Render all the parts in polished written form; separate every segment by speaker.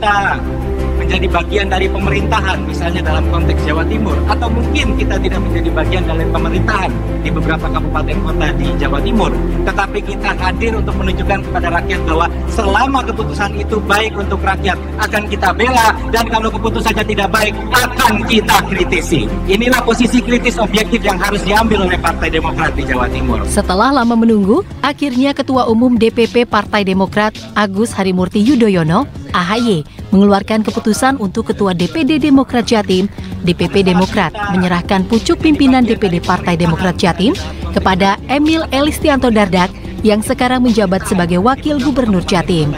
Speaker 1: kita menjadi bagian dari pemerintahan, misalnya dalam konteks Jawa Timur, atau mungkin kita tidak menjadi bagian dari pemerintahan di beberapa kabupaten kota di Jawa Timur, tetapi kita hadir untuk menunjukkan kepada rakyat bahwa selama keputusan itu baik untuk rakyat, akan kita bela, dan kalau keputusannya tidak baik, akan kita kritisi. Inilah posisi kritis objektif yang harus diambil oleh Partai Demokrat di Jawa Timur.
Speaker 2: Setelah lama menunggu, akhirnya Ketua Umum DPP Partai Demokrat Agus Harimurti Yudhoyono, AHY, mengeluarkan keputusan untuk Ketua DPD Demokrat Jatim, DPP Demokrat, menyerahkan pucuk pimpinan DPD Partai Demokrat Jatim kepada Emil Elistianto Dardak yang sekarang menjabat sebagai Wakil Gubernur Jatim.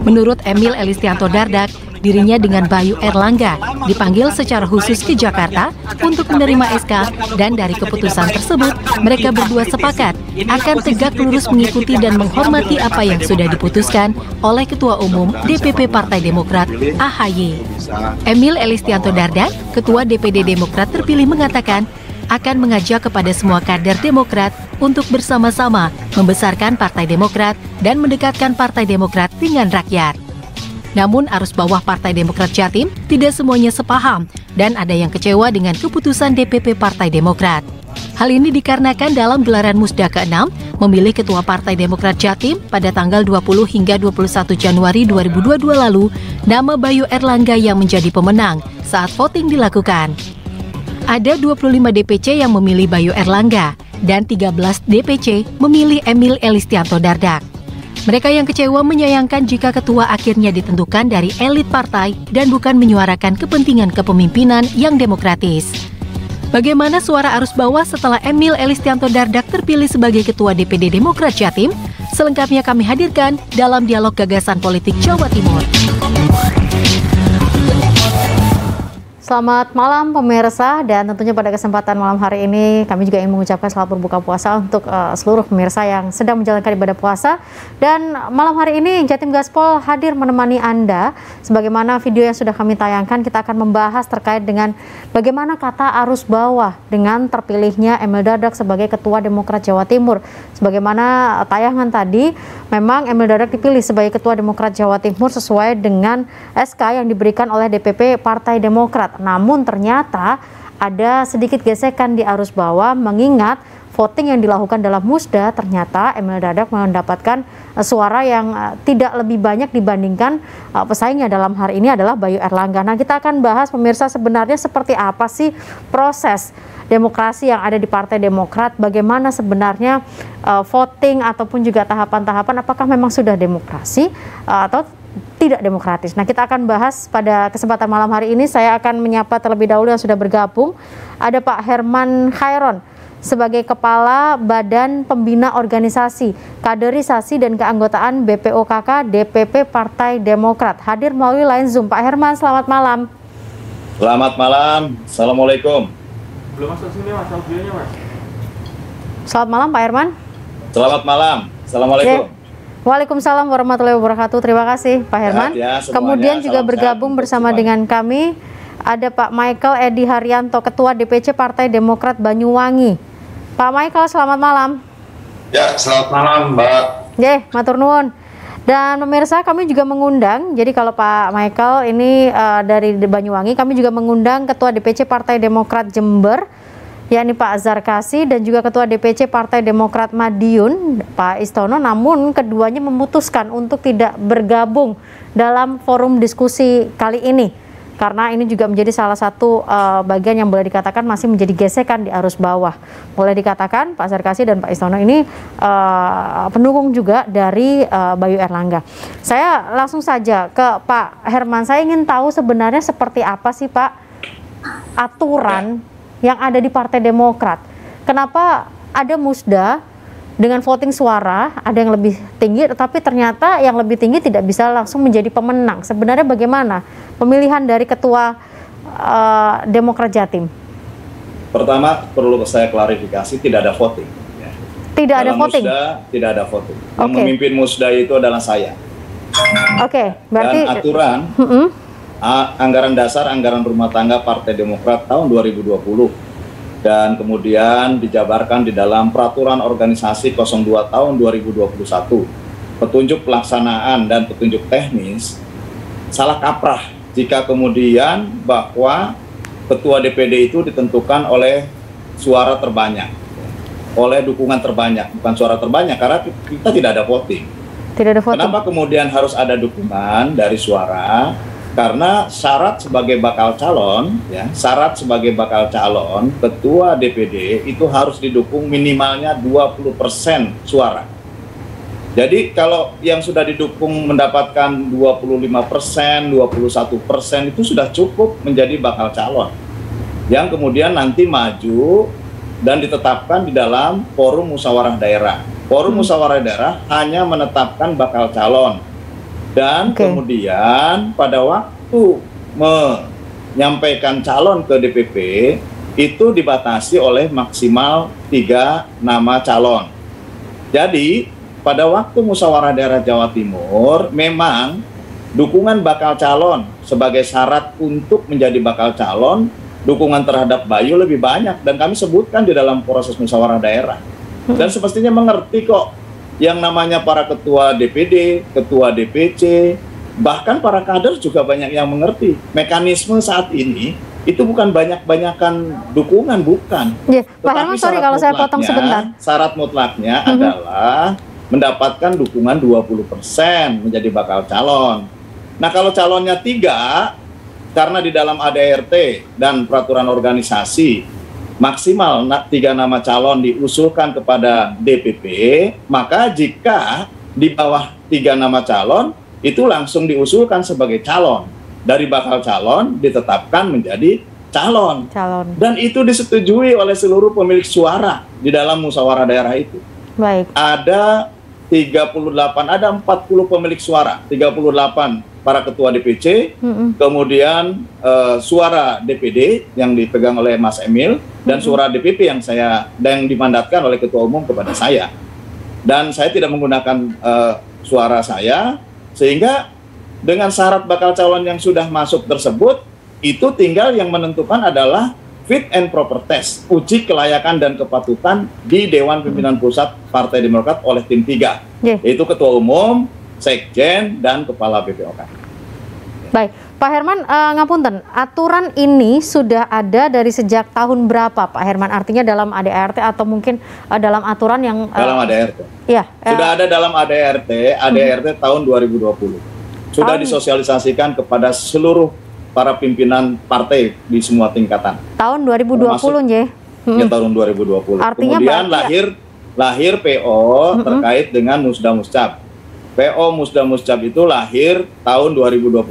Speaker 2: Menurut Emil Elistianto Dardak, dirinya dengan Bayu Erlangga dipanggil secara khusus ke Jakarta untuk menerima SK, dan dari keputusan tersebut mereka berdua sepakat akan tegak lurus mengikuti dan menghormati apa yang sudah diputuskan oleh Ketua Umum DPP Partai Demokrat AHY. Emil Elistianto Dardak, Ketua DPD Demokrat terpilih, mengatakan akan mengajak kepada semua kader Demokrat untuk bersama-sama membesarkan Partai Demokrat dan mendekatkan Partai Demokrat dengan rakyat. Namun arus bawah Partai Demokrat Jatim tidak semuanya sepaham dan ada yang kecewa dengan keputusan DPP Partai Demokrat. Hal ini dikarenakan dalam gelaran Musda ke-6 memilih Ketua Partai Demokrat Jatim pada tanggal 20 hingga 21 Januari 2022 lalu, nama Bayu Erlangga yang menjadi pemenang saat voting dilakukan. Ada 25 DPC yang memilih Bayu Erlangga dan 13 DPC memilih Emil Elistianto Dardak. Mereka yang kecewa menyayangkan jika ketua akhirnya ditentukan dari elit partai dan bukan menyuarakan kepentingan kepemimpinan yang demokratis. Bagaimana suara arus bawah setelah Emil Elistianto Dardak terpilih sebagai Ketua DPD Demokrat Jatim? Selengkapnya kami hadirkan dalam Dialog Gagasan Politik Jawa Timur.
Speaker 3: Selamat malam pemirsa, dan tentunya pada kesempatan malam hari ini kami juga ingin mengucapkan selamat berbuka puasa untuk seluruh pemirsa yang sedang menjalankan ibadah puasa. Dan malam hari ini Jatim Gaspol hadir menemani Anda. Sebagaimana video yang sudah kami tayangkan, kita akan membahas terkait dengan bagaimana kata arus bawah dengan terpilihnya Emil Dardak sebagai Ketua Demokrat Jawa Timur. Sebagaimana tayangan tadi, memang Emil Dardak dipilih sebagai Ketua Demokrat Jawa Timur sesuai dengan SK yang diberikan oleh DPP Partai Demokrat. Namun ternyata ada sedikit gesekan di arus bawah, mengingat voting yang dilakukan dalam Musda, ternyata Emil Dardak mendapatkan suara yang tidak lebih banyak dibandingkan pesaingnya dalam hari ini adalah Bayu Erlangga. Nah, kita akan bahas pemirsa sebenarnya seperti apa sih proses demokrasi yang ada di Partai Demokrat, bagaimana sebenarnya voting ataupun juga tahapan-tahapan, apakah memang sudah demokrasi atau tidak demokratis. Nah, kita akan bahas pada kesempatan malam hari ini. Saya akan menyapa terlebih dahulu yang sudah bergabung. Ada Pak Herman Khairon sebagai Kepala Badan Pembina Organisasi, Kaderisasi dan Keanggotaan BPOKK DPP Partai Demokrat. Hadir melalui line Zoom. Pak Herman, selamat malam.
Speaker 4: Selamat malam. Assalamualaikum.
Speaker 5: Belum masuk sini mas, videonya mas.
Speaker 3: Selamat malam Pak Herman.
Speaker 4: Selamat malam. Assalamualaikum.
Speaker 3: Waalaikumsalam warahmatullahi wabarakatuh. Terima kasih Pak Herman.
Speaker 4: Ya,
Speaker 3: kemudian juga bergabung bersama dengan kami ada Pak Michael Edi Haryanto, Ketua DPC Partai Demokrat Banyuwangi. Pak Michael, selamat malam.
Speaker 5: Ya, selamat malam Mbak.
Speaker 3: Matur nuwun. Dan pemirsa, kami juga mengundang, jadi kalau Pak Michael ini dari Banyuwangi, kami juga mengundang Ketua DPC Partai Demokrat Jember, yakni Pak Zarkasi, dan juga Ketua DPC Partai Demokrat Madiun, Pak Istono. Namun keduanya memutuskan untuk tidak bergabung dalam forum diskusi kali ini, karena ini juga menjadi salah satu bagian yang boleh dikatakan masih menjadi gesekan di arus bawah. Boleh dikatakan Pak Zarkasi dan Pak Istono ini pendukung juga dari Bayu Erlangga. Saya langsung saja ke Pak Herman. Saya ingin tahu sebenarnya seperti apa sih Pak aturan yang ada di Partai Demokrat. Kenapa ada Musda dengan voting suara ada yang lebih tinggi, tetapi ternyata yang lebih tinggi tidak bisa langsung menjadi pemenang. Sebenarnya bagaimana pemilihan dari Ketua Demokrat Jatim?
Speaker 4: Pertama perlu saya klarifikasi, tidak ada voting. Ya.
Speaker 3: Tidak ada voting?
Speaker 4: Musda, tidak ada voting. Yang memimpin Musda itu adalah saya.
Speaker 3: Berarti
Speaker 4: dan aturan anggaran dasar, anggaran rumah tangga Partai Demokrat tahun 2020 dan kemudian dijabarkan di dalam Peraturan Organisasi 02 tahun 2021, petunjuk pelaksanaan dan petunjuk teknis salah kaprah jika kemudian bahwa ketua DPD itu ditentukan oleh suara terbanyak, oleh dukungan terbanyak, bukan suara terbanyak, karena kita tidak ada voting.
Speaker 3: Tidak ada voting.
Speaker 4: Kenapa kemudian harus ada dukungan dari suara? Karena syarat sebagai bakal calon, ya, syarat sebagai bakal calon ketua DPD itu harus didukung minimalnya 20% suara. Jadi kalau yang sudah didukung mendapatkan 25%, 21% itu sudah cukup menjadi bakal calon. Yang kemudian nanti maju dan ditetapkan di dalam forum musyawarah daerah. Forum musyawarah daerah hanya menetapkan bakal calon. Dan kemudian pada waktu menyampaikan calon ke DPP itu dibatasi oleh maksimal 3 nama calon. Jadi pada waktu musyawarah daerah Jawa Timur memang dukungan bakal calon sebagai syarat untuk menjadi bakal calon, dukungan terhadap Bayu lebih banyak dan kami sebutkan di dalam proses musyawarah daerah. Dan semestinya mengerti kok yang namanya para ketua DPD, ketua DPC, bahkan para kader juga banyak yang mengerti. Mekanisme saat ini itu bukan banyak-banyakan dukungan, bukan.
Speaker 3: Ya, Pak Herman, sorry kalau saya potong sebentar.
Speaker 4: Syarat mutlaknya adalah mendapatkan dukungan 20% menjadi bakal calon. Nah kalau calonnya 3, karena di dalam ADRT dan peraturan organisasi, maksimal 3 nama calon diusulkan kepada DPP, maka jika di bawah 3 nama calon itu langsung diusulkan sebagai calon. Dari bakal calon ditetapkan menjadi calon. Dan itu disetujui oleh seluruh pemilik suara di dalam musyawarah daerah itu.
Speaker 3: Baik.
Speaker 4: Ada 38, ada 40 pemilik suara, 38 para ketua DPC, kemudian suara DPD yang dipegang oleh Mas Emil, dan suara DPP yang dimandatkan oleh ketua umum kepada saya. Dan saya tidak menggunakan suara saya, sehingga dengan syarat bakal calon yang sudah masuk tersebut, itu tinggal yang menentukan adalah fit and proper test, uji kelayakan dan kepatutan di Dewan Pimpinan Pusat Partai Demokrat oleh tim 3, yaitu ketua umum, sekjen, dan kepala BPOK.
Speaker 3: Baik, Pak Herman, ngapunten, aturan ini sudah ada dari sejak tahun berapa, Pak Herman? Artinya dalam ADART atau mungkin dalam aturan yang
Speaker 4: dalam ADART?
Speaker 3: Iya.
Speaker 4: Sudah ada dalam ADART tahun 2020. Sudah disosialisasikan kepada seluruh para pimpinan partai di semua tingkatan.
Speaker 3: Tahun 2020, ya?
Speaker 4: Ya, tahun 2020.
Speaker 3: Artinya
Speaker 4: kemudian lahir PO terkait dengan Musda Muscap. PO Musda Muscap itu lahir tahun 2021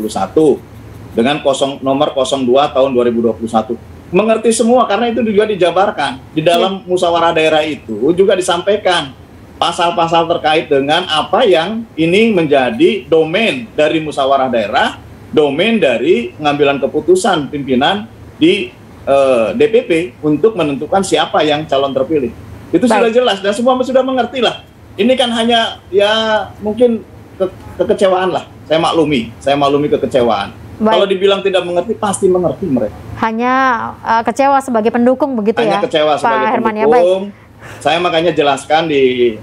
Speaker 4: dengan nomor 02 tahun 2021. Mengerti semua karena itu juga dijabarkan di dalam musyawarah daerah itu juga disampaikan pasal-pasal terkait dengan apa yang ini menjadi domain dari musyawarah daerah, domain dari pengambilan keputusan pimpinan di DPP untuk menentukan siapa yang calon terpilih. Itu sudah jelas dan semua sudah mengerti lah. Ini kan hanya ya mungkin kekecewaan lah. Saya maklumi kekecewaan. Kalau dibilang tidak mengerti, pasti mengerti mereka.
Speaker 3: Hanya kecewa sebagai pendukung begitu
Speaker 4: hanya
Speaker 3: ya,
Speaker 4: kecewa sebagai
Speaker 3: Pak Herman,
Speaker 4: pendukung. Ya, saya makanya jelaskan di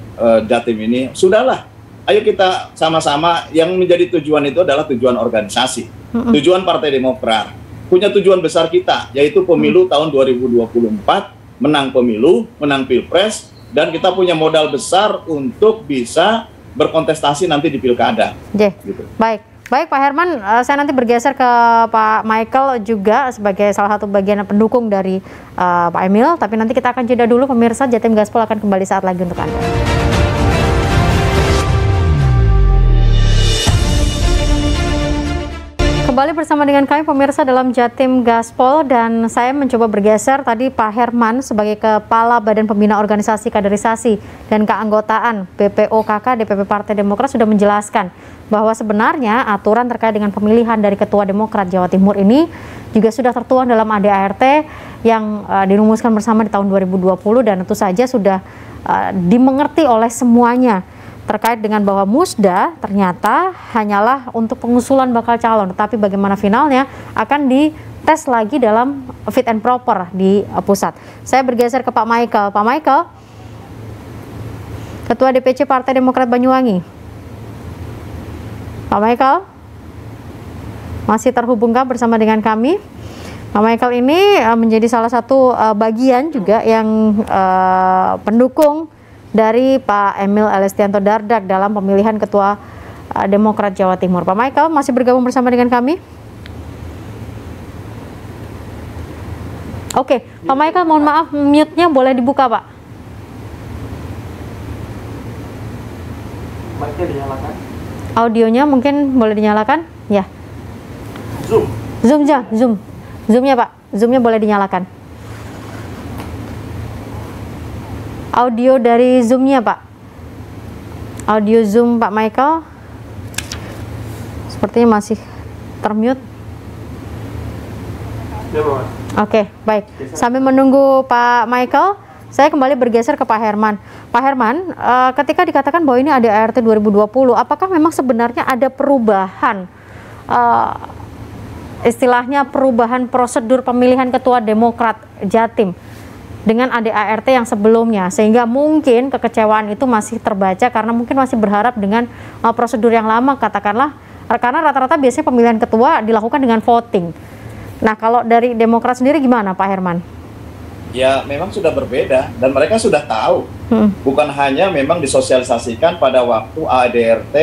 Speaker 4: Jatim ini, sudahlah, ayo kita sama-sama, yang menjadi tujuan itu adalah tujuan organisasi, tujuan Partai Demokrat. Punya tujuan besar kita, yaitu pemilu tahun 2024, menang pemilu, menang pilpres, dan kita punya modal besar untuk bisa berkontestasi nanti di pilkada.
Speaker 3: Gitu. Baik Pak Herman, saya nanti bergeser ke Pak Michael juga sebagai salah satu bagian pendukung dari Pak Emil, tapi nanti kita akan jeda dulu pemirsa. Jatim Gaspol akan kembali saat lagi untuk Anda. Kembali bersama dengan kami pemirsa dalam Jatim Gaspol, dan saya mencoba bergeser. Tadi Pak Herman sebagai Kepala Badan Pembina Organisasi Kaderisasi dan Keanggotaan BPOKK DPP Partai Demokrat sudah menjelaskan bahwa sebenarnya aturan terkait dengan pemilihan dari Ketua Demokrat Jawa Timur ini juga sudah tertuang dalam ADART yang dirumuskan bersama di tahun 2020 dan tentu saja sudah dimengerti oleh semuanya, terkait dengan bahwa musda ternyata hanyalah untuk pengusulan bakal calon, tetapi bagaimana finalnya akan dites lagi dalam fit and proper di pusat. Saya bergeser ke Pak Michael. Pak Michael, Ketua DPC Partai Demokrat Banyuwangi. Pak Michael? masih terhubungkah bersama dengan kami? Pak Michael ini menjadi salah satu bagian juga yang pendukung dari Pak Emil Elestianto Dardak dalam pemilihan Ketua Demokrat Jawa Timur. Pak Michael masih bergabung bersama dengan kami? Oke, Pak Michael mohon maaf, mute-nya boleh dibuka, Pak.
Speaker 5: Mic-nya dinyalakan.
Speaker 3: Audionya mungkin boleh dinyalakan? Ya.
Speaker 5: Zoom.
Speaker 3: Zoom-nya Pak, Zoom-nya boleh dinyalakan. Audio dari Zoom-nya Pak. Audio Zoom Pak Michael sepertinya masih termute.
Speaker 5: Ya, Mas.
Speaker 3: Oke, baik. Sambil menunggu Pak Michael, saya kembali bergeser ke Pak Herman. Pak Herman, ketika dikatakan bahwa ini ADART 2020, apakah memang sebenarnya ada perubahan, istilahnya perubahan prosedur pemilihan Ketua Demokrat Jatim dengan ADART yang sebelumnya, sehingga mungkin kekecewaan itu masih terbaca karena mungkin masih berharap dengan prosedur yang lama, katakanlah, karena rata-rata biasanya pemilihan ketua dilakukan dengan voting. Nah, kalau dari Demokrat sendiri gimana, Pak Herman?
Speaker 4: Ya, memang sudah berbeda dan mereka sudah tahu. Bukan hanya memang disosialisasikan pada waktu ADART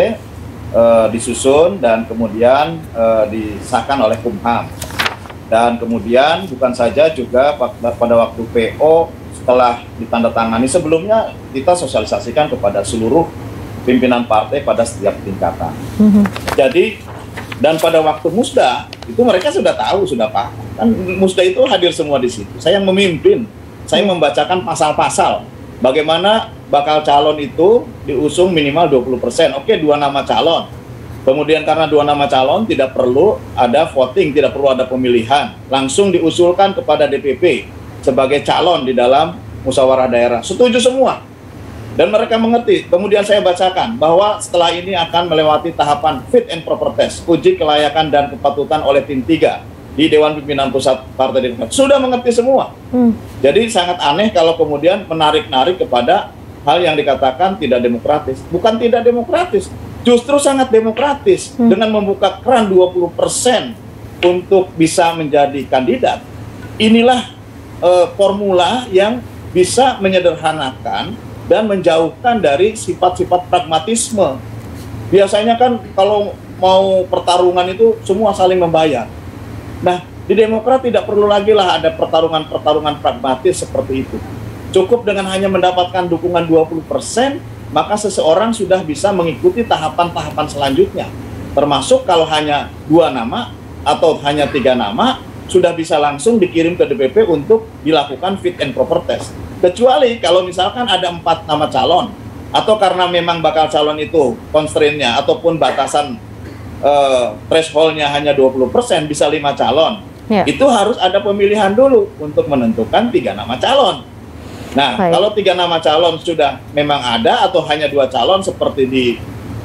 Speaker 4: disusun dan kemudian disahkan oleh Kumham. Dan kemudian bukan saja juga pada waktu PO setelah ditandatangani, sebelumnya kita sosialisasikan kepada seluruh pimpinan partai pada setiap tingkatan. Jadi, dan pada waktu musda itu mereka sudah tahu, sudah paham. Kan musda itu hadir semua di situ. Saya yang memimpin, saya membacakan pasal-pasal bagaimana bakal calon itu diusung minimal 20%. Oke, 2 nama calon. Kemudian karena 2 nama calon tidak perlu ada voting, tidak perlu ada pemilihan, langsung diusulkan kepada DPP sebagai calon di dalam musyawarah daerah. Setuju semua. Dan mereka mengerti. Kemudian saya bacakan bahwa setelah ini akan melewati tahapan fit and proper test, uji kelayakan dan kepatutan oleh tim 3 di Dewan Pimpinan Pusat Partai Demokrat. Sudah mengerti semua. Jadi sangat aneh kalau kemudian menarik-narik kepada hal yang dikatakan tidak demokratis. Bukan tidak demokratis, justru sangat demokratis dengan membuka keran 20% untuk bisa menjadi kandidat. Inilah formula yang bisa menyederhanakan dan menjauhkan dari sifat-sifat pragmatisme. Biasanya kan kalau mau pertarungan itu semua saling membayar. Nah, di Demokrat tidak perlu lagi lah ada pertarungan-pertarungan pragmatis seperti itu. Cukup dengan hanya mendapatkan dukungan 20%, maka seseorang sudah bisa mengikuti tahapan-tahapan selanjutnya. Termasuk kalau hanya 2 nama atau hanya 3 nama, sudah bisa langsung dikirim ke DPP untuk dilakukan fit and proper test. Kecuali kalau misalkan ada 4 nama calon, atau karena memang bakal calon itu constraint-nya ataupun batasan threshold-nya hanya 20%, bisa 5 calon. Itu harus ada pemilihan dulu untuk menentukan 3 nama calon. Nah, kalau 3 nama calon sudah memang ada atau hanya 2 calon seperti di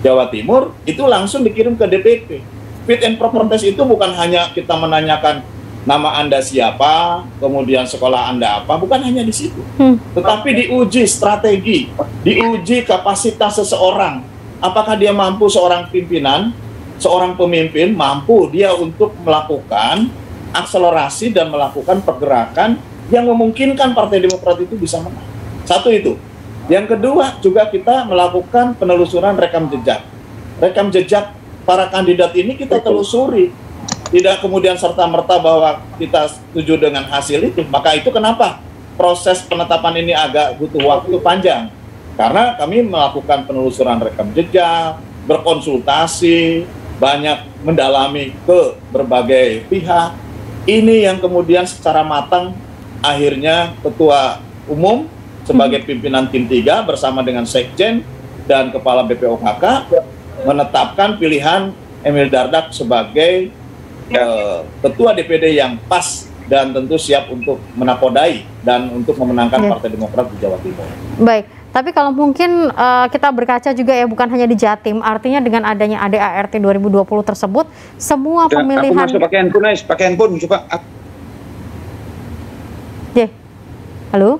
Speaker 4: Jawa Timur, itu langsung dikirim ke DPP. Fit and proper test itu bukan hanya kita menanyakan nama Anda siapa, kemudian sekolah Anda apa, bukan hanya di situ. Tetapi diuji strategi, diuji kapasitas seseorang. Apakah dia mampu, seorang pimpinan, seorang pemimpin, mampu dia untuk melakukan akselerasi dan melakukan pergerakan yang memungkinkan Partai Demokrat itu bisa menang. Satu itu. Yang kedua, juga kita melakukan penelusuran rekam jejak. Rekam jejak para kandidat ini kita telusuri. Tidak kemudian serta-merta bahwa kita setuju dengan hasil itu. Maka itu kenapa proses penetapan ini agak butuh waktu panjang. Karena kami melakukan penelusuran rekam jejak, berkonsultasi, banyak mendalami ke berbagai pihak. Ini yang kemudian secara matang akhirnya Ketua Umum sebagai pimpinan tim 3 bersama dengan Sekjen dan Kepala BPOKK menetapkan pilihan Emil Dardak sebagai Ketua DPD yang pas dan tentu siap untuk menakodai dan untuk memenangkan Partai Demokrat di Jawa Timur. Baik, tapi kalau mungkin kita berkaca juga ya, bukan hanya di Jatim, artinya dengan adanya ADART 2020 tersebut, semua pemilihan... Aku masuk pakai handphone, coba. Halo?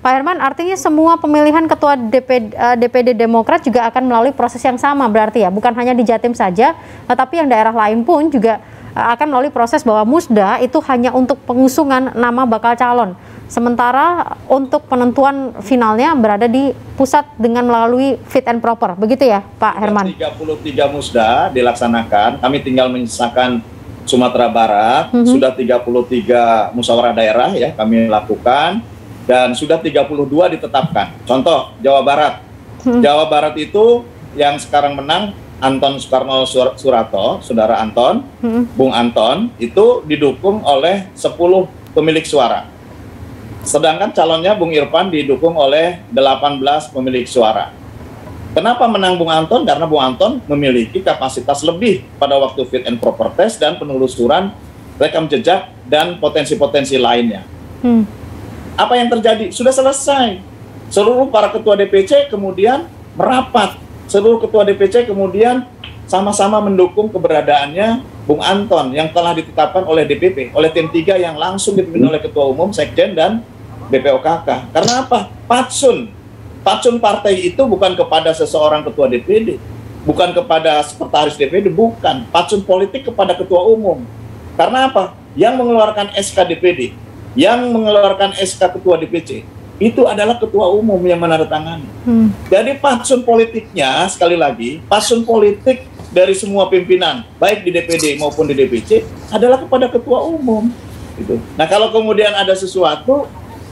Speaker 3: Pak Herman, artinya semua pemilihan ketua DPD Demokrat juga akan melalui proses yang sama berarti ya, bukan hanya di Jatim saja, tetapi yang daerah lain pun juga akan melalui proses bahwa musda itu hanya untuk pengusungan nama bakal calon. Sementara untuk penentuan finalnya berada di pusat dengan melalui fit and proper. Begitu ya Pak Herman?
Speaker 4: 33 musda dilaksanakan, kami tinggal menyisakan Sumatera Barat, sudah 33 musyawarah daerah ya kami lakukan, dan sudah 32 ditetapkan. Contoh, Jawa Barat. Jawa Barat itu yang sekarang menang Anton Soekarno Surato, saudara Anton, Bung Anton, itu didukung oleh 10 pemilik suara. Sedangkan calonnya Bung Irfan didukung oleh 18 pemilik suara. Kenapa menang Bung Anton? Karena Bung Anton memiliki kapasitas lebih pada waktu fit and proper test dan penelusuran rekam jejak dan potensi-potensi lainnya. Apa yang terjadi? Sudah selesai. Seluruh para ketua DPC kemudian merapat. Seluruh ketua DPC kemudian sama-sama mendukung keberadaannya Bung Anton yang telah ditetapkan oleh DPP, oleh tim 3 yang langsung dipimpin oleh Ketua Umum, Sekjen, dan BPOKK. Karena apa? Patsun partai itu bukan kepada seseorang ketua DPD, bukan kepada sekretaris DPD, bukan. Patsun politik kepada Ketua Umum. Karena apa? Yang mengeluarkan SK DPD, yang mengeluarkan SK Ketua DPC, itu adalah Ketua Umum yang menandatangani. Jadi patsun politiknya, sekali lagi, patsun politik dari semua pimpinan, baik di DPD maupun di DPC, adalah kepada Ketua Umum. Gitu. Nah kalau kemudian ada sesuatu,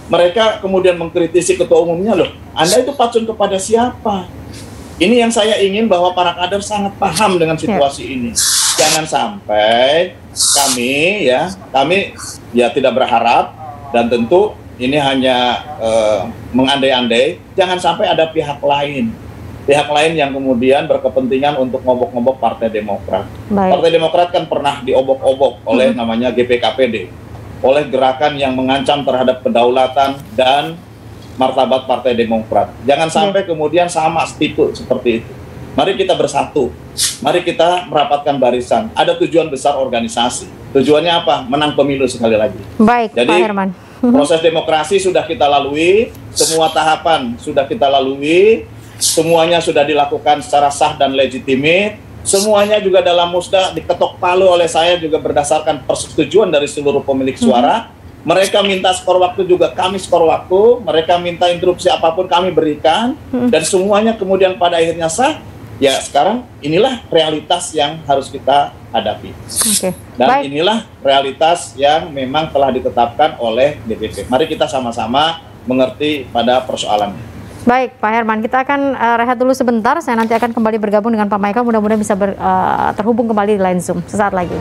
Speaker 4: mereka kemudian mengkritisi Ketua Umumnya, loh, Anda itu patsun kepada siapa? Ini yang saya ingin bahwa para kader sangat paham dengan situasi ini. Jangan sampai kami ya tidak berharap, dan tentu ini hanya mengandai-andai, jangan sampai ada pihak lain yang kemudian berkepentingan untuk ngobok-ngobok Partai Demokrat. Partai Demokrat kan pernah diobok-obok oleh namanya GPKPD, oleh gerakan yang mengancam terhadap kedaulatan dan martabat Partai Demokrat. Jangan sampai kemudian sama tipu seperti itu. Mari kita bersatu, mari kita merapatkan barisan. Ada tujuan besar organisasi. Tujuannya apa? Menang pemilu sekali lagi.
Speaker 3: Baik,
Speaker 4: jadi,
Speaker 3: Pak Herman.
Speaker 4: Proses demokrasi sudah kita lalui, semua tahapan sudah kita lalui, semuanya sudah dilakukan secara sah dan legitimate, semuanya juga dalam musda diketok palu oleh saya juga berdasarkan persetujuan dari seluruh pemilik suara. Mereka minta skor waktu juga kami skor waktu, mereka minta interupsi apapun kami berikan, dan semuanya kemudian pada akhirnya sah. Ya sekarang inilah realitas yang harus kita hadapi. Dan inilah realitas yang memang telah ditetapkan oleh DPP. Mari kita sama-sama mengerti pada persoalannya.
Speaker 3: Baik Pak Herman, kita akan rehat dulu sebentar. Saya nanti akan kembali bergabung dengan Pak Michael. Mudah-mudahan bisa terhubung kembali di line Zoom sesaat lagi.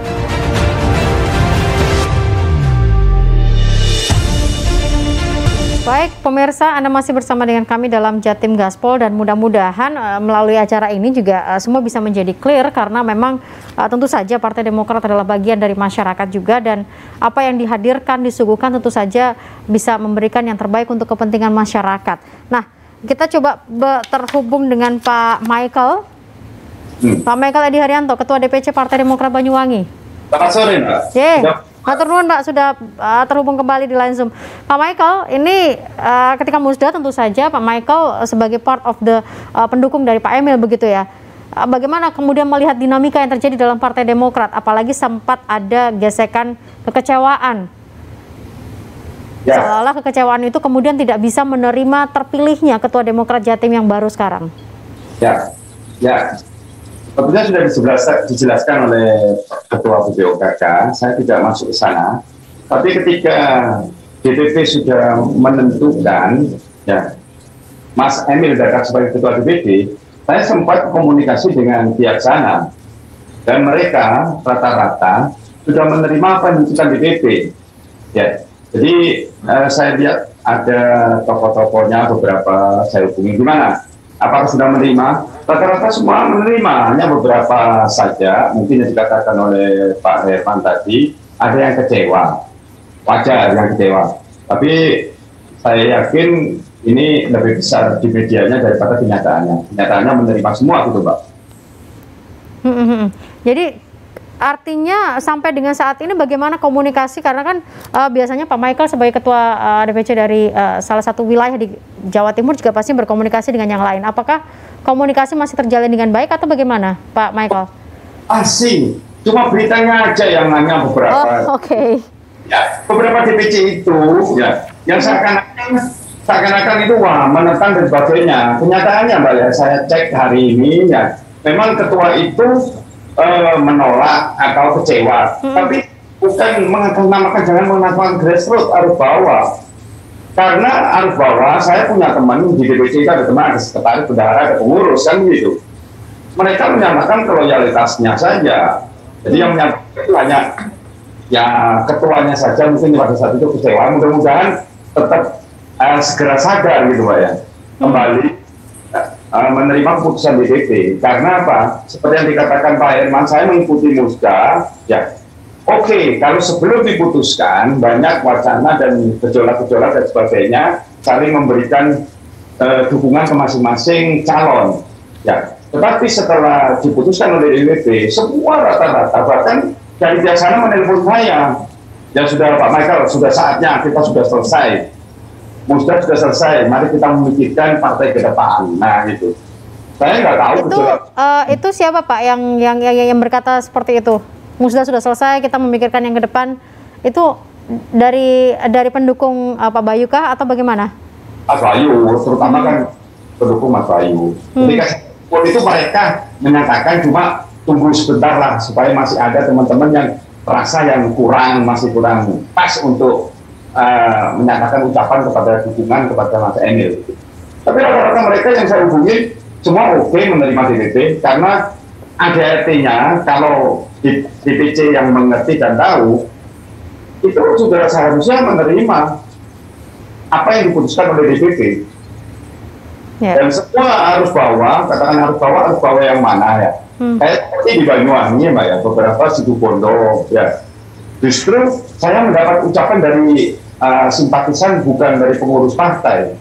Speaker 3: Baik, pemirsa, Anda masih bersama dengan kami dalam Jatim Gaspol, dan mudah-mudahan melalui acara ini juga semua bisa menjadi clear, karena memang tentu saja Partai Demokrat adalah bagian dari masyarakat juga, dan apa yang dihadirkan, disuguhkan tentu saja bisa memberikan yang terbaik untuk kepentingan masyarakat. Nah, kita coba terhubung dengan Pak Michael. Pak Michael Edi Haryanto, Ketua DPC Partai Demokrat Banyuwangi.
Speaker 6: Selamat sore, Mbak.
Speaker 3: Matur nuwun Pak, sudah terhubung kembali di line Zoom. Pak Michael, ini ketika musda tentu saja Pak Michael sebagai part of the pendukung dari Pak Emil begitu ya. Bagaimana kemudian melihat dinamika yang terjadi dalam Partai Demokrat, apalagi sempat ada gesekan kekecewaan. Seolah kekecewaan itu kemudian tidak bisa menerima terpilihnya Ketua Demokrat Jatim yang baru sekarang.
Speaker 6: Sepertinya sudah dijelaskan oleh Ketua BPOKK, saya tidak masuk ke sana. Tapi ketika DPP sudah menentukan, ya, Mas Emil Dardak sebagai Ketua DPD, saya sempat komunikasi dengan pihak sana. Dan mereka rata-rata sudah menerima apa yang diputuskan DPP. Ya, jadi saya lihat ada tokoh-tokohnya beberapa saya hubungi, gimana? Apakah sudah menerima? Rata-rata semua menerima, hanya beberapa saja, mungkin yang dikatakan oleh Pak Herman tadi, ada yang kecewa, wajar yang kecewa. Tapi saya yakin ini lebih besar di medianya daripada kenyataannya. Kenyataannya menerima semua gitu, Pak.
Speaker 3: Jadi artinya sampai dengan saat ini bagaimana komunikasi, karena kan biasanya Pak Michael sebagai ketua DPC dari salah satu wilayah di Jawa Timur juga pasti berkomunikasi dengan yang lain. Apakah komunikasi masih terjalin dengan baik atau bagaimana Pak Michael?
Speaker 6: Asing, cuma beritanya aja yang nanya beberapa.
Speaker 3: Oke.
Speaker 6: Ya, beberapa DPC itu ya yang seakan-akan itu wah menentang dan sebagainya. Kenyataannya Mbak ya, saya cek hari ini ya memang ketua itu menolak atau kecewa, tapi bukan mengatasnamakan, jangan mengatasnamakan grassroots, arus bawah. Karena arus bawah, saya punya teman di DPC, ada teman, ada sekretaris, bendahara, ada pengurus, kan gitu. Mereka menyatakan loyalitasnya saja. Jadi yang menyatakan itu hanya ya ketuanya saja, mungkin pada saat itu kecewa. Mudah-mudahan tetap segera sadar gitu Pak ya, kembali menerima keputusan DPP. Karena apa? Seperti yang dikatakan Pak Herman, saya mengikuti Musda, ya oke, kalau sebelum diputuskan banyak wacana dan gejolak-gejolak dan sebagainya, saling memberikan dukungan ke masing-masing calon, ya. Tetapi setelah diputuskan oleh DPP, semua rata-rata bahkan dari biasanya menelpon saya, ya sudah Pak Michael, sudah saatnya kita sudah selesai. Musda sudah selesai, mari kita memikirkan partai ke depan. Nah, gitu. Saya nggak tahu.
Speaker 3: Itu siapa Pak yang berkata seperti itu? Musda sudah selesai, kita memikirkan yang ke depan. Itu dari pendukung Pak Bayu kah atau bagaimana?
Speaker 6: Mas Bayu, terutama kan pendukung Mas Bayu. Ketika itu mereka menyatakan cuma tunggu sebentar lah supaya masih ada teman-teman yang merasa yang masih kurang pas untuk menyatakan ucapan kepada dukungan kepada Mas Emil. Tapi rata-rata mereka yang saya hubungi semua oke menerima DPP, karena ADRT-nya kalau DPC yang mengerti dan tahu itu sudah seharusnya menerima apa yang diputuskan oleh DPP. Dan semua arus bawah, katakan arus bawah yang mana ya? Kayak seperti di Banyuwangi Mbak ya, beberapa situ Bondo ya. Justru saya mendapat ucapan dari simpatisan bukan dari pengurus partai.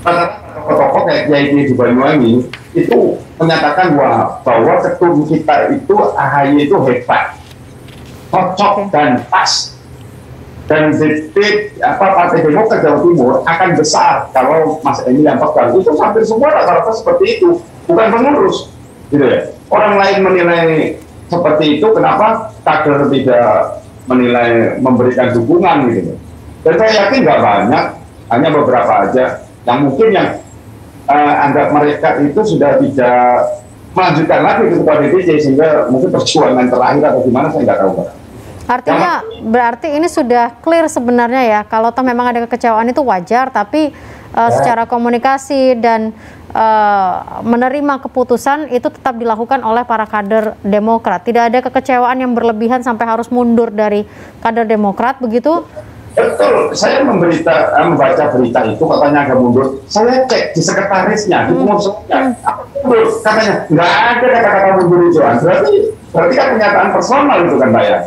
Speaker 6: Tokoh-tokoh kayak Kiai di Banyuwangi itu menyatakan bahwa ketum kita itu AHY itu hebat, cocok dan pas, dan Partai Demokrat Jawa Timur akan besar kalau Mas Emil yang pegang. Itu hampir semua rata-rata seperti itu, bukan pengurus, gitu ya. Orang lain menilai seperti itu, kenapa kader tidak menilai, memberikan dukungan gitu. Dan saya yakin nggak banyak, hanya beberapa aja yang mungkin yang anggap mereka itu sudah tidak melanjutkan lagi ke ketua DPC, sehingga mungkin perjuangan terakhir atau gimana saya nggak tahu.
Speaker 3: Artinya berarti ini sudah clear sebenarnya ya, kalau toh memang ada kekecewaan itu wajar, tapi secara komunikasi dan menerima keputusan itu tetap dilakukan oleh para kader Demokrat. Tidak ada kekecewaan yang berlebihan sampai harus mundur dari kader Demokrat, begitu?
Speaker 6: Betul, saya membaca berita itu katanya agak mundur. Saya cek di sekretarisnya, di pengurusnya, mundur, katanya nggak ada kata-kata mundur itu. Berarti kan pernyataan personal itu kan Mbak ya.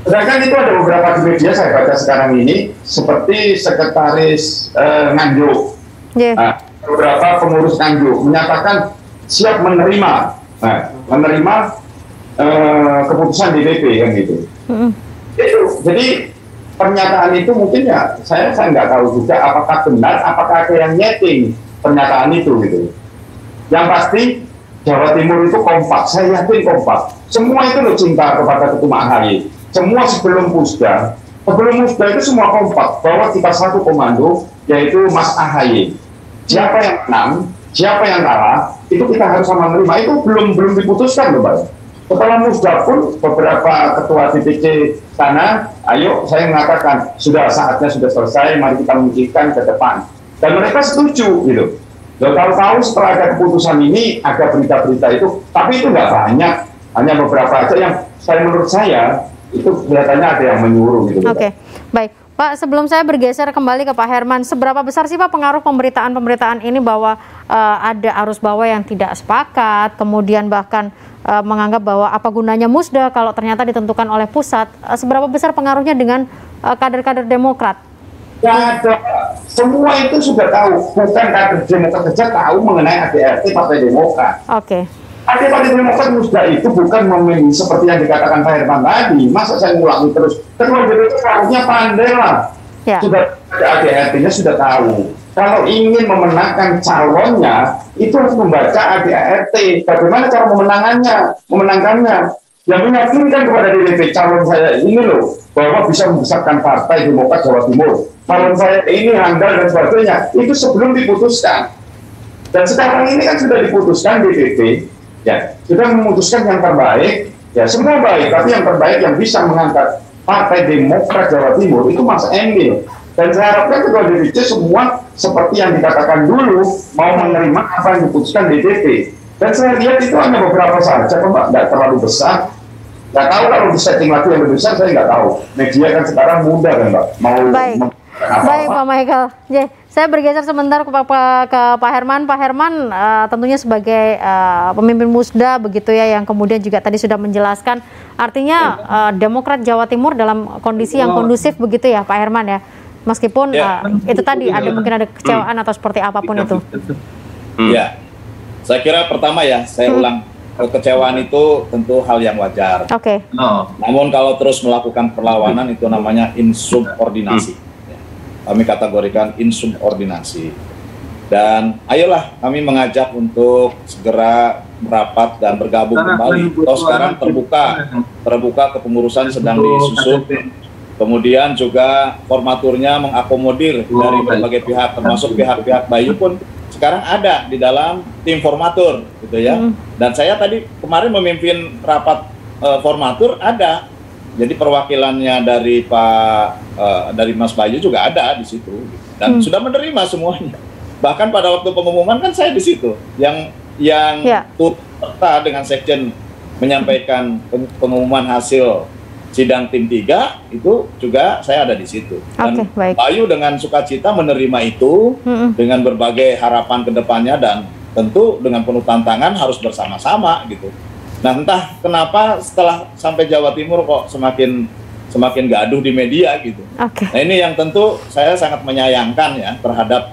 Speaker 6: Sedangkan itu ada beberapa di media saya baca sekarang ini, seperti sekretaris Nganjuk. Nah, beberapa pengurus Nganjuk menyatakan siap menerima keputusan DPP kan gitu. Jadi pernyataan itu mungkin ya saya nggak tahu juga apakah benar, apakah ada yang nyeting pernyataan itu gitu. Yang pasti Jawa Timur itu kompak, saya yakin kompak. Semua itu lo cinta kepada Ketum AHY. Semua sebelum Musda itu semua kompak bahwa kita satu komando, yaitu Mas AHY. Siapa yang menang, siapa yang kalah, itu kita harus sama menerima. Itu belum diputuskan loh Pak. Setelah Musda pun beberapa ketua DPC sana, ayo saya mengatakan sudah saatnya sudah selesai, mari kita memikirkan ke depan. Dan mereka setuju gitu. Dan tahu-tahu setelah ada keputusan ini ada berita-berita itu, tapi itu nggak banyak, hanya beberapa aja yang menurut saya itu kelihatannya ada yang menyuruh gitu.
Speaker 3: Oke, baik. Pak, sebelum saya bergeser kembali ke Pak Herman, seberapa besar sih Pak pengaruh pemberitaan ini bahwa ada arus bawah yang tidak sepakat, kemudian bahkan menganggap bahwa apa gunanya Musda kalau ternyata ditentukan oleh pusat, seberapa besar pengaruhnya dengan kader-kader Demokrat?
Speaker 6: Ya ada, semua itu sudah tahu, bukan kader Demokrat saja tahu mengenai ADRT Partai Demokrat.
Speaker 3: Oke.
Speaker 6: Partai Demokrat Musda itu bukan memilih seperti yang dikatakan Pak Herman tadi. Masa saya ngulangi terus? Ketua DPP harusnya pandai lah.
Speaker 3: Ya.
Speaker 6: Sudah ada ADART-nya, sudah tahu. Kalau ingin memenangkan calonnya, itu harus membaca ADART. Bagaimana cara memenangkannya? Yang meyakinkan kepada DPP calon saya ini loh, bahwa bisa membesarkan Partai Demokrat Jawa Timur. Calon saya ini handal dan sebagainya. Itu sebelum diputuskan. Dan sekarang ini kan sudah diputuskan DPP. Ya, sudah memutuskan yang terbaik, ya semua baik, tapi yang terbaik yang bisa mengangkat Partai Demokrat Jawa Timur itu Mas Emil. Dan saya harapkan ketua DPC semua seperti yang dikatakan dulu mau menerima apa yang diputuskan DPP. Dan saya lihat itu hanya beberapa saja, Pak, nggak terlalu besar. Nggak tahu kalau disetting lagi yang lebih besar, saya nggak tahu. Media kan sekarang mudah kan, Mbak, mau
Speaker 3: Baik Pak Michael. Saya bergeser sebentar ke Pak Herman. Pak Herman tentunya sebagai pemimpin Musda begitu ya, yang kemudian juga tadi sudah menjelaskan artinya Demokrat Jawa Timur dalam kondisi yang kondusif begitu ya Pak Herman ya. Meskipun itu tadi mungkin ada kekecewaan atau seperti apapun itu.
Speaker 4: Ya, saya kira pertama ya saya ulang, kekecewaan itu tentu hal yang wajar.
Speaker 3: Oke.
Speaker 4: Namun kalau terus melakukan perlawanan itu namanya insubordinasi. Kami kategorikan insubordinasi. Dan ayolah kami mengajak untuk segera merapat dan bergabung kembali. Toh sekarang terbuka kepengurusan sedang disusun. Kemudian juga formaturnya mengakomodir dari berbagai pihak, termasuk pihak-pihak Bayu pun sekarang ada di dalam tim formatur, gitu ya. Dan saya tadi kemarin memimpin rapat formatur ada. Jadi perwakilannya dari dari Mas Bayu juga ada di situ dan sudah menerima semuanya. Bahkan pada waktu pengumuman kan saya di situ yang turut serta dengan sekjen menyampaikan pengumuman hasil sidang tim 3 itu juga saya ada di situ. Dan Bayu dengan sukacita menerima itu dengan berbagai harapan ke depannya dan tentu dengan penuh tantangan harus bersama-sama gitu. Nah, entah kenapa setelah sampai Jawa Timur kok semakin gaduh di media gitu. Nah, ini yang tentu saya sangat menyayangkan ya terhadap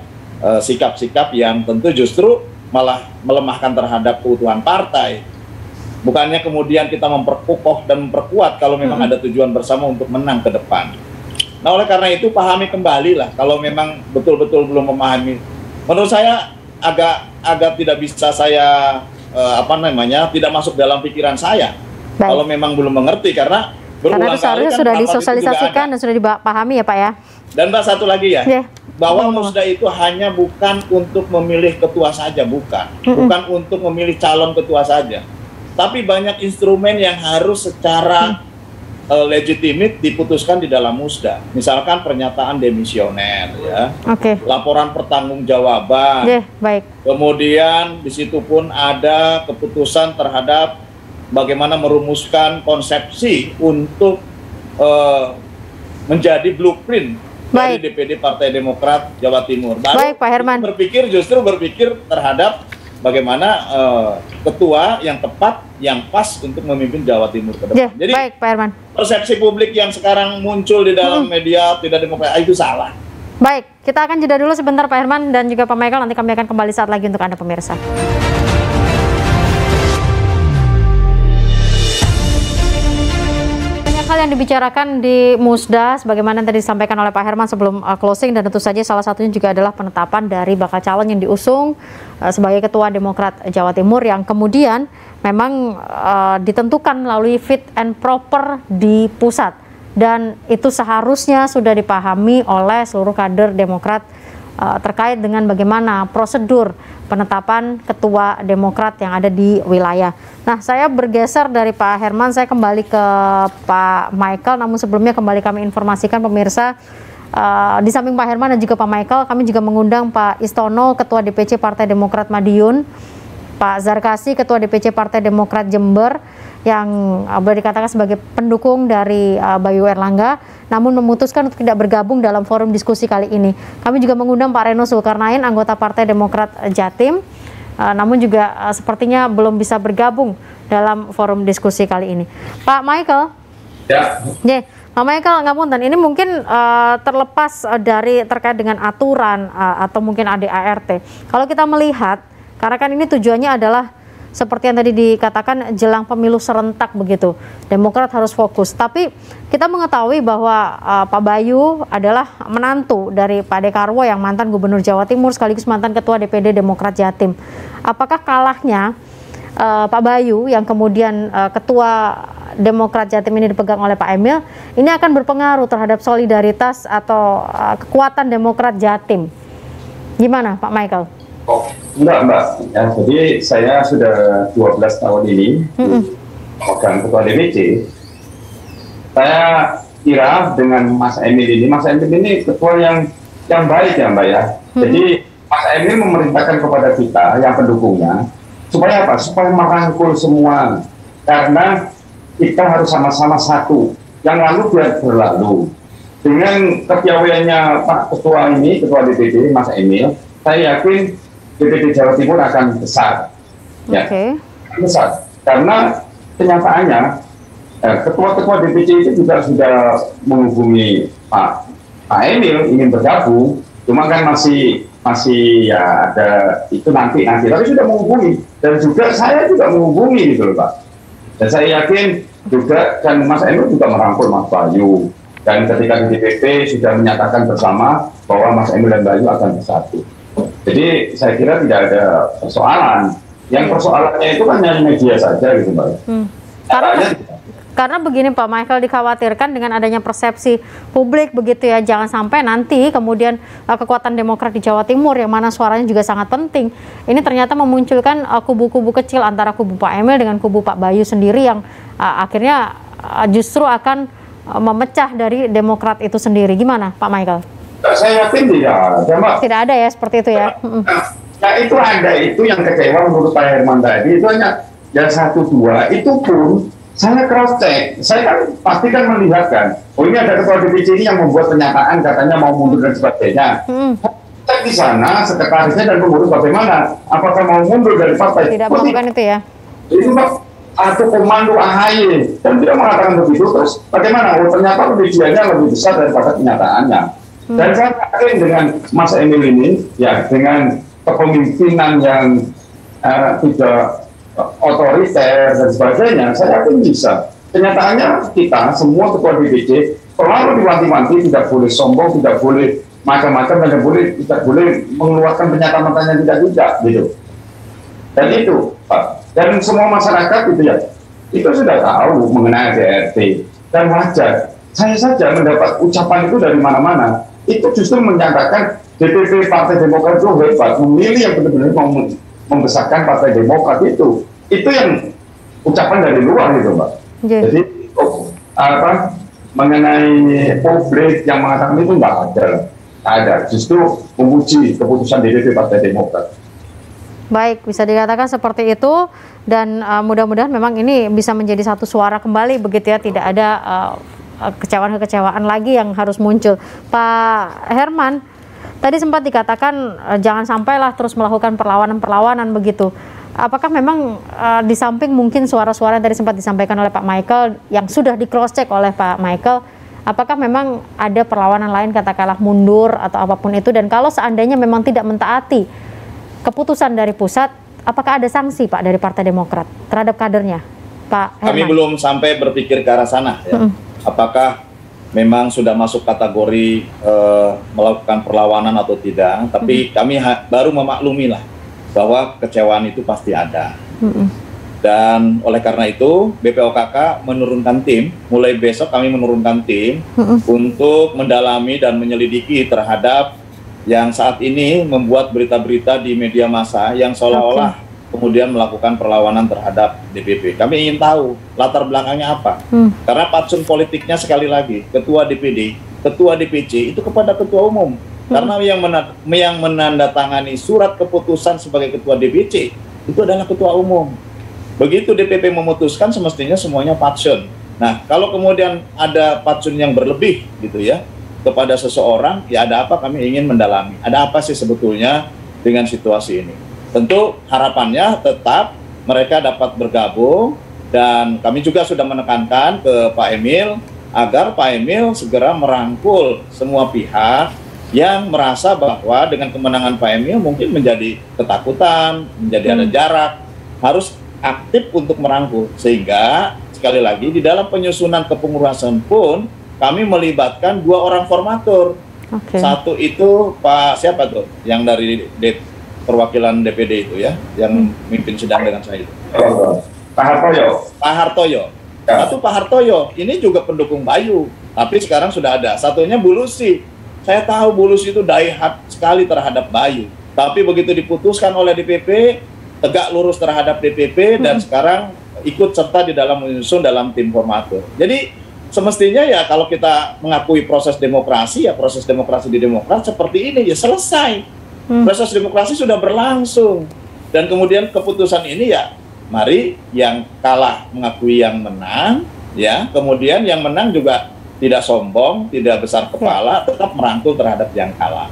Speaker 4: sikap-sikap yang tentu justru malah melemahkan terhadap keutuhan partai. Bukannya kemudian kita memperkokoh dan memperkuat kalau memang ada tujuan bersama untuk menang ke depan. Nah, oleh karena itu pahami kembali lah kalau memang betul-betul belum memahami. Menurut saya agak tidak bisa saya tidak masuk dalam pikiran saya. Kalau memang belum mengerti karena berulang kali kan
Speaker 3: sudah disosialisasikan dan sudah dipahami ya Pak ya.
Speaker 4: Dan Mbak satu lagi ya, bahwa Musda itu hanya bukan untuk memilih ketua saja, bukan untuk memilih calon ketua saja, tapi banyak instrumen yang harus secara legitimate diputuskan di dalam Musda. Misalkan pernyataan demisioner ya. Laporan pertanggungjawaban. Kemudian di situ pun ada keputusan terhadap bagaimana merumuskan konsepsi untuk menjadi blueprint dari DPD Partai Demokrat Jawa Timur. Baru
Speaker 3: Pak Herman.
Speaker 4: berpikir terhadap bagaimana ketua yang tepat, yang pas untuk memimpin Jawa Timur ke depan. Jadi
Speaker 3: Pak Herman.
Speaker 4: Persepsi publik yang sekarang muncul di dalam media tidak demokratis itu salah.
Speaker 3: Baik, kita akan jeda dulu sebentar Pak Herman dan juga Pak Michael, nanti kami akan kembali saat lagi untuk Anda pemirsa. Hal yang dibicarakan di Musda sebagaimana tadi disampaikan oleh Pak Herman sebelum closing, dan tentu saja salah satunya juga adalah penetapan dari bakal calon yang diusung sebagai Ketua Demokrat Jawa Timur yang kemudian memang ditentukan melalui fit and proper di pusat, dan itu seharusnya sudah dipahami oleh seluruh kader Demokrat terkait dengan bagaimana prosedur penetapan Ketua Demokrat yang ada di wilayah. Nah, saya bergeser dari Pak Herman, saya kembali ke Pak Michael, namun sebelumnya kembali kami informasikan pemirsa, di samping Pak Herman dan juga Pak Michael, kami juga mengundang Pak Istono, Ketua DPC Partai Demokrat Madiun, Pak Zarkasi, Ketua DPC Partai Demokrat Jember, yang boleh dikatakan sebagai pendukung dari Bayu Erlangga, namun memutuskan untuk tidak bergabung dalam forum diskusi kali ini. Kami juga mengundang Pak Reno Zulkarnain, anggota Partai Demokrat Jatim, namun juga sepertinya belum bisa bergabung dalam forum diskusi kali ini. Pak Michael, Pak Michael, ngapunten, ini mungkin terlepas dari terkait dengan aturan atau mungkin ADART. Kalau kita melihat, karena kan ini tujuannya adalah seperti yang tadi dikatakan jelang pemilu serentak begitu, Demokrat harus fokus. Tapi kita mengetahui bahwa Pak Bayu adalah menantu dari Pak Dekarwo yang mantan Gubernur Jawa Timur sekaligus mantan Ketua DPD Demokrat Jatim. Apakah kalahnya Pak Bayu yang kemudian Ketua Demokrat Jatim ini dipegang oleh Pak Emil, ini akan berpengaruh terhadap solidaritas atau kekuatan Demokrat Jatim? Gimana Pak Michael?
Speaker 6: Oh, enggak Mbak, ya, jadi saya sudah 12 tahun ini memegang Ketua DPC. Saya kira dengan Mas Emil ini ketua yang baik ya Mbak ya. Jadi Mas Emil memerintahkan kepada kita yang pendukungnya supaya apa? Supaya merangkul semua, karena kita harus sama-sama satu. Yang lalu biar berlalu. Dengan kepiawaiannya Pak Ketua ini, Ketua DPD Mas Emil, saya yakin DPD Jawa Timur akan besar, ya, besar. Karena kenyataannya ketua-ketua DPC itu juga sudah menghubungi Pak Emil ingin bergabung, cuma kan masih ya ada itu nanti, tapi sudah menghubungi, dan juga saya juga menghubungi gitu loh Pak. Dan saya yakin juga dan Mas Emil juga merangkul Mas Bayu, dan ketika di DPP sudah menyatakan bersama bahwa Mas Emil dan Bayu akan bersatu. Jadi saya kira tidak ada persoalan. Yang persoalannya itu kan hanya media saja gitu Mbak.
Speaker 3: Karena begini Pak Michael, dikhawatirkan dengan adanya persepsi publik begitu ya, jangan sampai nanti kemudian kekuatan Demokrat di Jawa Timur yang mana suaranya juga sangat penting, ini ternyata memunculkan kubu-kubu kecil antara kubu Pak Emil dengan kubu Pak Bayu sendiri yang akhirnya justru akan memecah dari Demokrat itu sendiri. Gimana Pak Michael?
Speaker 6: Saya yakin tidak ada, Mbak.
Speaker 3: Tidak ada ya seperti itu ya.
Speaker 6: Nah itu ada, itu yang kecewa menurut Pak Herman tadi, itu hanya yang 1-2, itu pun saya cross check, saya kan pasti kan melihat kan, oh ini ada ketua DPC ini yang membuat pernyataan katanya mau mundur dan sebagainya. Cek di sana sekretarisnya dan pengurus bagaimana, apakah mau mundur dari partai?
Speaker 3: Tidak melakukan itu ya.
Speaker 6: Itu atau komando AHY, dan dia mengatakan begitu, terus bagaimana? Oh ternyata medianya lebih besar daripada kenyataannya. Dan saya yakin dengan Mas Emil ini, ya dengan kepemimpinan yang tidak otoriter dan sebagainya, saya yakin bisa. Kenyataannya kita semua ketua DPC selalu diwanti-wanti, tidak boleh sombong, tidak boleh macam-macam, tidak boleh mengeluarkan pernyataan-pernyataan yang tidak gitu. Dan itu, Pak, dan semua masyarakat itu ya, itu sudah tahu mengenai ADRT, dan wajar. Saya saja mendapat ucapan itu dari mana-mana. Itu justru menyatakan DPP Partai Demokrat itu hebat, memilih yang benar-benar mau membesarkan Partai Demokrat itu yang ucapan dari luar gitu Mbak. Jadi mengenai publik yang mengatakan itu nggak ada, justru memuji keputusan DPP Partai Demokrat.
Speaker 3: Baik, bisa dikatakan seperti itu, dan mudah-mudahan memang ini bisa menjadi satu suara kembali begitu ya, tidak ada kekecewaan lagi yang harus muncul. Pak Herman, tadi sempat dikatakan jangan sampailah terus melakukan perlawanan begitu. Apakah memang di samping mungkin suara-suara yang tadi sempat disampaikan oleh Pak Michael yang sudah di cross check oleh Pak Michael, apakah memang ada perlawanan lain, katakanlah mundur atau apapun itu, dan kalau seandainya memang tidak mentaati keputusan dari pusat, apakah ada sanksi Pak dari Partai Demokrat terhadap kadernya, Pak Herman?
Speaker 4: Kami belum sampai berpikir ke arah sana ya. Apakah memang sudah masuk kategori melakukan perlawanan atau tidak, tapi kami baru memaklumi lah bahwa kecewaan itu pasti ada. Dan oleh karena itu BPOKK menurunkan tim, mulai besok kami menurunkan tim untuk mendalami dan menyelidiki terhadap yang saat ini membuat berita-berita di media massa yang seolah-olah kemudian melakukan perlawanan terhadap DPP. Kami ingin tahu latar belakangnya apa. Karena patsun politiknya sekali lagi, ketua DPD, ketua DPC itu kepada ketua umum. Karena yang menandatangani surat keputusan sebagai ketua DPC itu adalah ketua umum. Begitu DPP memutuskan, semestinya semuanya patsun. Nah, kalau kemudian ada patsun yang berlebih gitu ya kepada seseorang, ya ada apa, kami ingin mendalami. Ada apa sih sebetulnya dengan situasi ini? Tentu harapannya tetap mereka dapat bergabung, dan kami juga sudah menekankan ke Pak Emil agar Pak Emil segera merangkul semua pihak yang merasa bahwa dengan kemenangan Pak Emil mungkin menjadi ketakutan, menjadi ada jarak. Harus aktif untuk merangkul. Sehingga sekali lagi di dalam penyusunan kepengurusan pun kami melibatkan 2 orang formatur. Satu itu Pak siapa tuh yang dari perwakilan DPD itu ya, yang mimpin sidang dengan saya itu.
Speaker 6: Pak Hartoyo.
Speaker 4: Pak Hartoyo. Satu Pak Hartoyo, ini juga pendukung Bayu, tapi sekarang sudah ada. Satunya Bu Lucy. Saya tahu Bu Lucy itu daihat sekali terhadap Bayu, tapi begitu diputuskan oleh DPP, tegak lurus terhadap DPP dan sekarang ikut serta di dalam menyusun dalam tim formatur. Jadi semestinya ya kalau kita mengakui proses demokrasi, ya proses demokrasi di Demokrat seperti ini ya selesai. Proses demokrasi sudah berlangsung dan kemudian keputusan ini ya mari yang kalah mengakui yang menang, ya. Kemudian yang menang juga tidak sombong, tidak besar kepala, tetap merangkul terhadap yang kalah.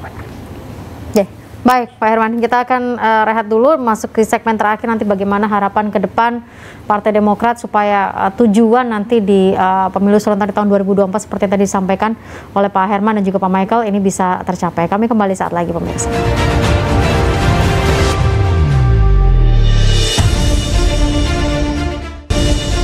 Speaker 3: Baik, Pak Herman, kita akan rehat dulu, masuk ke segmen terakhir nanti bagaimana harapan ke depan Partai Demokrat supaya tujuan nanti di pemilu serentak di tahun 2024 seperti yang tadi disampaikan oleh Pak Herman dan juga Pak Michael ini bisa tercapai. Kami kembali saat lagi, pemirsa.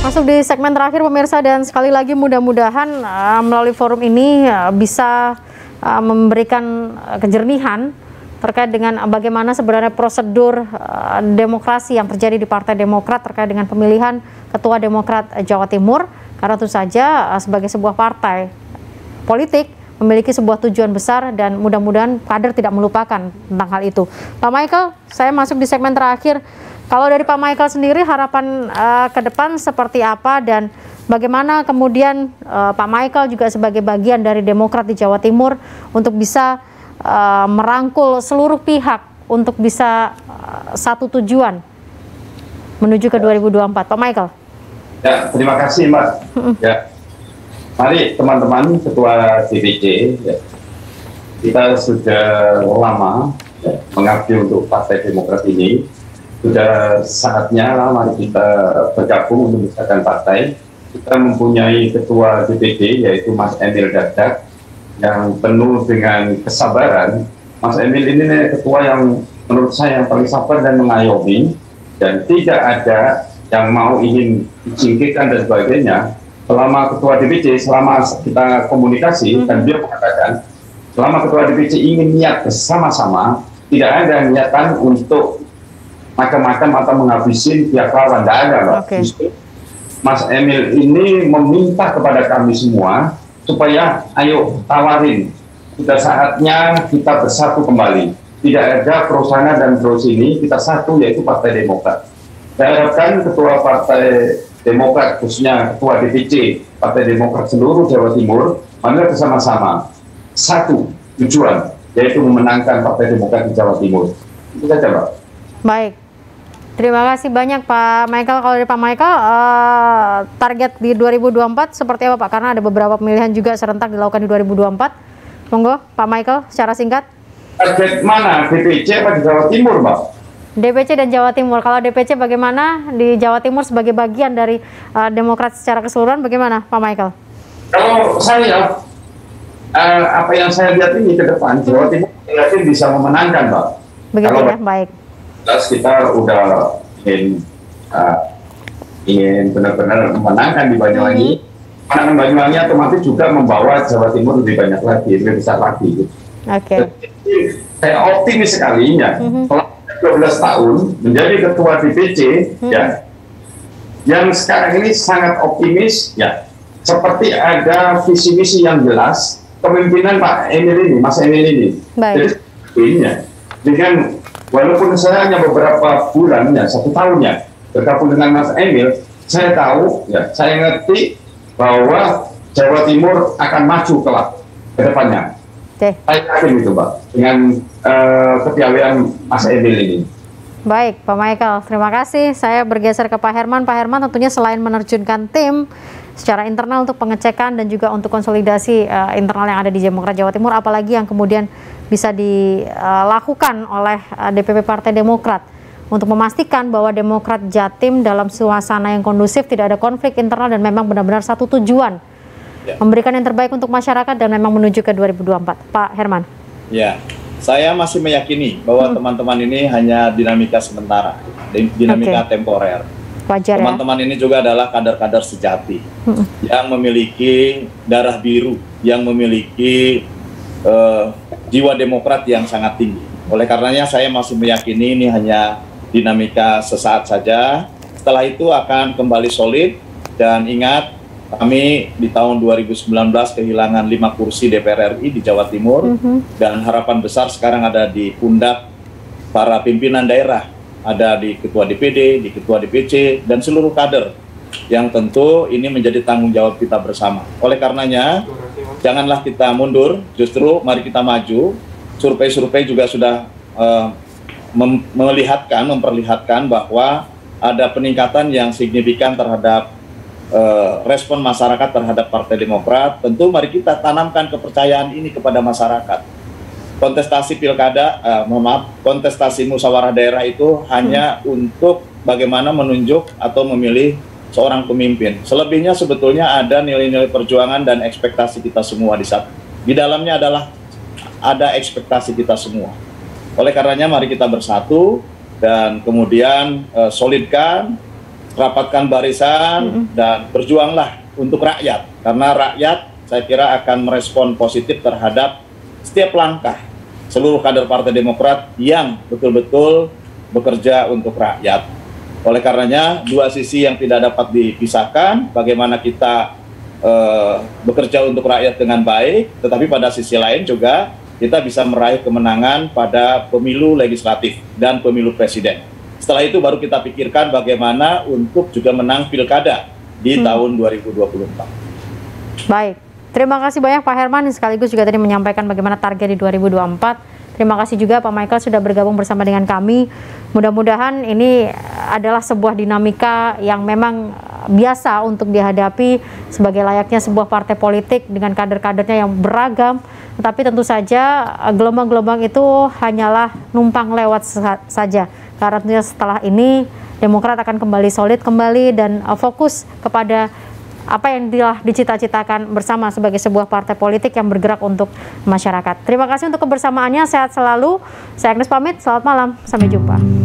Speaker 3: Masuk di segmen terakhir, pemirsa, dan sekali lagi mudah-mudahan melalui forum ini bisa memberikan kejernihan terkait dengan bagaimana sebenarnya prosedur demokrasi yang terjadi di Partai Demokrat terkait dengan pemilihan Ketua Demokrat Jawa Timur, karena tentu saja sebagai sebuah partai politik memiliki sebuah tujuan besar dan mudah-mudahan kader tidak melupakan tentang hal itu. Pak Michael, saya masuk di segmen terakhir. Kalau dari Pak Michael sendiri harapan ke depan seperti apa dan bagaimana kemudian Pak Michael juga sebagai bagian dari Demokrat di Jawa Timur untuk bisa merangkul seluruh pihak untuk bisa satu tujuan menuju ke 2024. Pak Michael.
Speaker 6: Ya, terima kasih Mbak. Ya, mari teman-teman Ketua DPC, ya, kita sudah lama ya, mengabdi untuk Partai Demokrat ini. Sudah saatnya mari kita bergabung untuk membesarkan partai. Kita mempunyai Ketua DPD yaitu Mas Emil Dardak yang penuh dengan kesabaran. Mas Emil ini ketua yang menurut saya yang paling sabar dan mengayomi, dan tidak ada yang mau ingin disingkirkan dan sebagainya. Selama Ketua DPC, selama kita komunikasi, dan dia mengatakan, selama Ketua DPC ingin niat bersama-sama, tidak ada niatan untuk macam-macam atau menghabisin pihak lawan, tidak ada, Mbak. Justru Mas Emil ini meminta kepada kami semua, supaya ayo tawarin, sudah saatnya kita bersatu kembali. Tidak ada pro sana dan pro sini, kita satu yaitu Partai Demokrat. Saya harapkan Ketua Partai Demokrat, khususnya Ketua DPC Partai Demokrat seluruh Jawa Timur, mari bersama-sama satu tujuan, yaitu memenangkan Partai Demokrat di Jawa Timur. Itu saja, Pak.
Speaker 3: Baik. Terima kasih banyak Pak Michael. Kalau dari Pak Michael, target di 2024 seperti apa Pak? Karena ada beberapa pemilihan juga serentak dilakukan di 2024. Monggo Pak Michael, secara singkat.
Speaker 6: Target mana? DPC apa di Jawa Timur, Pak?
Speaker 3: DPC dan Jawa Timur. Kalau DPC bagaimana di Jawa Timur sebagai bagian dari Demokrat secara keseluruhan, bagaimana Pak Michael?
Speaker 6: Kalau saya, apa yang saya lihat ini ke depan, Jawa Timur yakin bisa memenangkan, Pak.
Speaker 3: Begitu
Speaker 6: kalau
Speaker 3: ya, baik.
Speaker 6: Kita udah ingin benar-benar memenangkan di Banyuwangi. Menangkan Banyuwangi otomatis juga membawa Jawa Timur lebih banyak lagi, lebih besar lagi.
Speaker 3: Oke.
Speaker 6: Saya optimis sekali ya. Setelah 12 tahun menjadi ketua DPC, ya, yang sekarang ini sangat optimis, ya. Seperti ada visi misi yang jelas kepemimpinan Pak Emil ini, Mas Emil ini.
Speaker 3: Baik.
Speaker 6: Jadi dengan walaupun saya hanya beberapa bulan, ya 1 tahun ya, bergabung dengan Mas Emil, saya tahu, ya, saya ngerti bahwa Jawa Timur akan maju kelak ke depannya. Saya yakin itu, Pak, dengan kepiawaian Mas Emil ini.
Speaker 3: Baik, Pak Michael, terima kasih. Saya bergeser ke Pak Herman. Pak Herman tentunya selain menerjunkan tim secara internal untuk pengecekan dan juga untuk konsolidasi internal yang ada di Demokrat Jawa Timur, apalagi yang kemudian bisa dilakukan oleh DPP Partai Demokrat untuk memastikan bahwa Demokrat Jatim dalam suasana yang kondusif, tidak ada konflik internal dan memang benar-benar satu tujuan, memberikan yang terbaik untuk masyarakat dan memang menuju ke 2024. Pak Herman.
Speaker 4: Ya, saya masih meyakini bahwa teman-teman ini hanya dinamika sementara, dinamika temporer.
Speaker 3: Wajar
Speaker 4: teman-teman ini juga adalah kader-kader sejati yang memiliki darah biru, yang memiliki jiwa demokrat yang sangat tinggi. Oleh karenanya saya masih meyakini ini hanya dinamika sesaat saja. Setelah itu akan kembali solid, dan ingat kami di tahun 2019 kehilangan 5 kursi DPR RI di Jawa Timur, dan harapan besar sekarang ada di pundak para pimpinan daerah, ada di Ketua DPD, di Ketua DPC, dan seluruh kader, yang tentu ini menjadi tanggung jawab kita bersama. Oleh karenanya, janganlah kita mundur, justru mari kita maju. Survei-survei juga sudah memperlihatkan bahwa ada peningkatan yang signifikan terhadap respon masyarakat terhadap Partai Demokrat. Tentu mari kita tanamkan kepercayaan ini kepada masyarakat. Kontestasi pilkada, kontestasi musyawarah daerah itu hanya untuk bagaimana menunjuk atau memilih seorang pemimpin. Selebihnya sebetulnya ada nilai-nilai perjuangan dan ekspektasi kita semua di dalamnya adalah ada ekspektasi kita semua. Oleh karenanya mari kita bersatu dan kemudian solidkan, rapatkan barisan, dan berjuanglah untuk rakyat. Karena rakyat saya kira akan merespon positif terhadap setiap langkah seluruh kader Partai Demokrat yang betul-betul bekerja untuk rakyat. Oleh karenanya, dua sisi yang tidak dapat dipisahkan, bagaimana kita bekerja untuk rakyat dengan baik, tetapi pada sisi lain juga kita bisa meraih kemenangan pada pemilu legislatif dan pemilu presiden. Setelah itu baru kita pikirkan bagaimana untuk juga menang pilkada di tahun 2024.
Speaker 3: Baik. Terima kasih banyak Pak Herman, sekaligus juga tadi menyampaikan bagaimana target di 2024. Terima kasih juga Pak Michael sudah bergabung bersama dengan kami. Mudah-mudahan ini adalah sebuah dinamika yang memang biasa untuk dihadapi sebagai layaknya sebuah partai politik dengan kader-kadernya yang beragam. Tetapi tentu saja gelombang-gelombang itu hanyalah numpang lewat saja. Karena tentunya setelah ini Demokrat akan kembali solid kembali dan fokus kepada apa yang telah dicita-citakan bersama sebagai sebuah partai politik yang bergerak untuk masyarakat. Terima kasih untuk kebersamaannya, sehat selalu. Saya Agnes pamit, selamat malam, sampai jumpa.